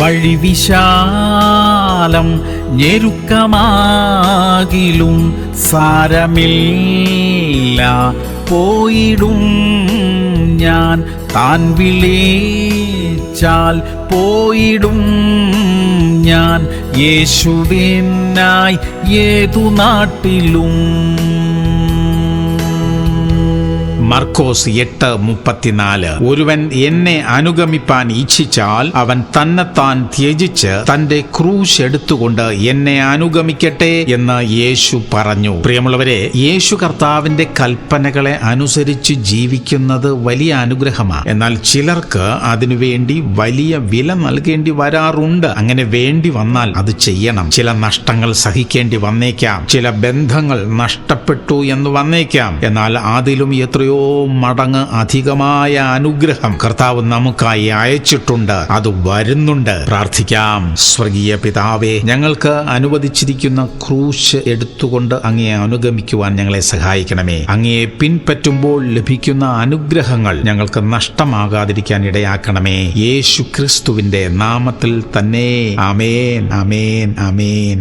വഴി വിശാലം ഞെരുക്കമാകിലും സാരമില്ല, പോയിടും ഞാൻ. താൻ വിളിച്ചാൽ പോയിടും ഞാൻ, യേശുവിനായി ഏതു നാട്ടിലും. മർക്കോസ് 8:34. ഒരുവൻ എന്നെ അനുഗമിപ്പാൻ ഇച്ഛിച്ചാൽ അവൻ തന്നെത്താൻ ത്യജിച്ച് തന്റെ ക്രൂശ് എടുത്തുകൊണ്ട് എന്നെ അനുഗമിക്കട്ടെ എന്ന് യേശു പറഞ്ഞു. പ്രിയമുള്ളവരെ, യേശു കർത്താവിന്റെ കൽപ്പനകളെ അനുസരിച്ച് ജീവിക്കുന്നത് വലിയ അനുഗ്രഹമാണ്. എന്നാൽ ചിലർക്ക് അതിനുവേണ്ടി വലിയ വില നൽകേണ്ടി വരാറുണ്ട്. അങ്ങനെ വേണ്ടി വന്നാൽ അത് ചെയ്യണം. ചില നഷ്ടങ്ങൾ സഹിക്കേണ്ടി വന്നേക്കാം, ചില ബന്ധങ്ങൾ നഷ്ടപ്പെട്ടു എന്ന് വന്നേക്കാം. എന്നാൽ അതിലും എത്രയോ മടങ്ങ് അധികമായ അനുഗ്രഹം കർത്താവ് നമുക്കായി അയച്ചിട്ടുണ്ട്. അത് വരുന്നുണ്ട്. പ്രാർത്ഥിക്കാം. സ്വർഗീയ പിതാവേ, ഞങ്ങൾക്ക് അനുവദിച്ചിരിക്കുന്ന ക്രൂശ് എടുത്തുകൊണ്ട് അങ്ങയെ അനുഗമിക്കുവാൻ ഞങ്ങളെ സഹായിക്കണമേ. അങ്ങയെ പിൻപറ്റുമ്പോൾ ലഭിക്കുന്ന അനുഗ്രഹങ്ങൾ ഞങ്ങൾക്ക് നഷ്ടമാകാതിരിക്കാൻ ഇടയാക്കണമേ. യേശു ക്രിസ്തുവിന്റെ നാമത്തിൽ തന്നെ. ആമേൻ, ആമേൻ, ആമേൻ.